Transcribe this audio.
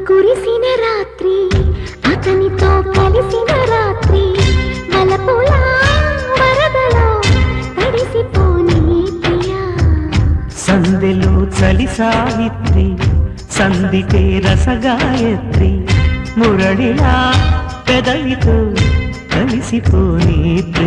కురిసిన రాత్రి అతనితో కలిసిన రాత్రి వలపుల వరదలో తడిసిపోని ప్రియా సందెలో చలి సావిత్రి సందితే రసగాయత్రి మురళిలా పెదవితో కలిసిపోని ప్రియా